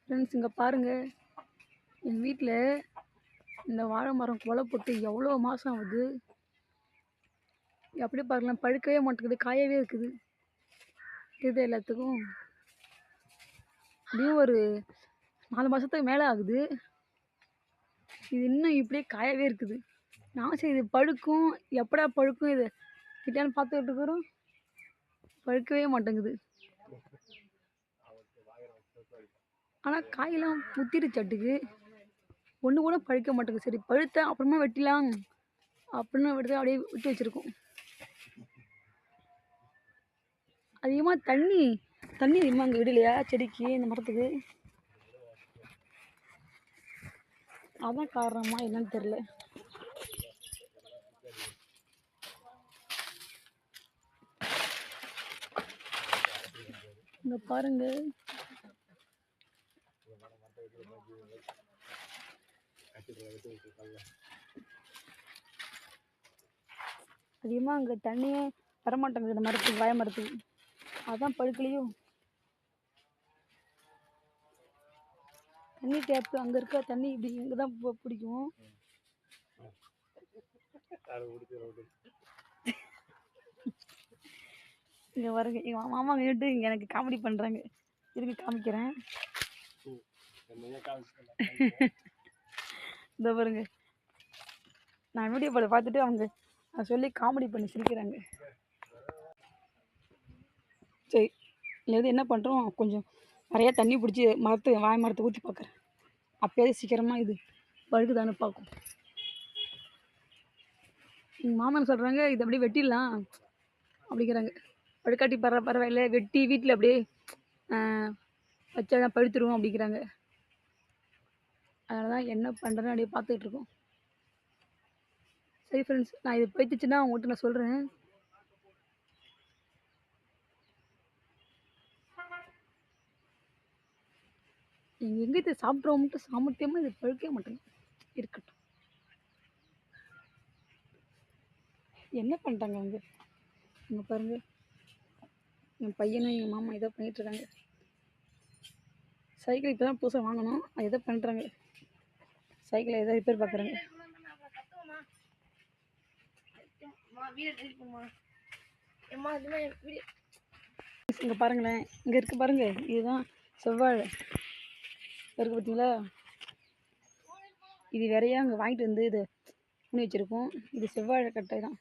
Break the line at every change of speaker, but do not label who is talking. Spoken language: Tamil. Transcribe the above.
ஃப்ரெண்ட்ஸ் இங்கே பாருங்கள், எங்கள் வீட்டில் இந்த வாழை மரம் கொலை போட்டு எவ்வளோ மாதம் ஆகுது. அப்படியே பாருங்களேன், பழுக்கவே மாட்டேங்குது, காயவே இருக்குது. இது எல்லாத்துக்கும் அப்படியும் ஒரு 4 மாதத்துக்கு மேலே ஆகுது. இது இன்னும் இப்படியே காயவே இருக்குது. நான் சரி இது பழுக்கும், எப்படா பழுக்கும் இது கிட்டான்னு பார்த்துக்கிட்டு இருக்கிறோம், பழுக்கவே மாட்டேங்குது. ஆனால் காயெல்லாம் முத்திருச்சட்டுக்கு, ஒன்று கூட பழுக்க மாட்டேங்குது. சரி பழுத்த அப்புறமா வெட்டிலாம் அப்படின்னு விட்டு அப்படியே விட்டு வச்சுருக்கோம். அதிகமாக தண்ணி அதிகமாக அங்கே விடலையா செடிக்கு, இந்த மரத்துக்கு? அதான் காரணமா என்னன்னு தெரியல. இங்கே பாருங்க, அதிகமாக அங்கே தண்ணியே வரமாட்டேங்குது இந்த மரத்துக்கு, வாழை மரத்துக்கு. அதான் பழுக்கலையும். தண்ணி டேப்பு அங்கே இருக்க தண்ணி இப்படி இங்கே தான் பிடிக்கும். இங்கே பாருங்க, எங்கள் மாமா நின்றுட்டு இங்கே எனக்கு காமெடி பண்ணுறாங்க. இருக்கு காமிக்கிறேன். இந்த பாருங்க, நான் வீடியோ பாட பார்த்துட்டு அவங்க அதை சொல்லி காமெடி பண்ணி சிரிக்கிறாங்க. சரி இது என்ன பண்ணுறோம், கொஞ்சம் நிறையா தண்ணி பிடிச்சி வாழை மரத்தை ஊற்றி பார்க்குறேன். அப்போயே சீக்கிரமாக இது பழுக்குதானு பார்க்கும். எங்கள் மாமன் சொல்கிறாங்க இது அப்படியே வெட்டிடலாம் அப்படிங்கிறாங்க. பழுக்காட்டி பரவாயில்ல, வெட்டி வீட்டில் அப்படியே வச்சா தான் பழுத்துருவோம் அப்படிங்கிறாங்க. அதனால தான் என்ன பண்ணுறேன்னு அப்படியே பார்த்துக்கிட்டு இருக்கோம். சரி ஃப்ரெண்ட்ஸ், நான் இது பழுத்துச்சுன்னா உங்கள்கிட்ட நான் சொல்கிறேன். நீங்கள் எங்கே இது சாப்பிட்றோம்ட்டு சாமர்த்தியமாக இது பழுக்கவே மாட்டேங்க. இருக்கட்டும், என்ன பண்ணிட்டாங்க அவங்க? இங்கே பாருங்கள், என் பையனும் எங்கள் மாமா ஏதோ பண்ணிகிட்ருக்காங்க. சைக்கிள் இப்போ தான் புதுசாக வாங்கணும், அது எதோ பண்ணுறாங்க. சைக்கிளை ஏதோ ரிப்பேர் பார்க்குறாங்க. இங்கே பாருங்களேன், இங்கே இருக்குது பாருங்கள், இதுதான் செவ்வாழை இருக்குது பார்த்தீங்களா? இது வேறையா அங்கே வாங்கிட்டு வந்து இதை பண்ணி வச்சுருக்கோம். இது செவ்வாழை கட்டை தான்.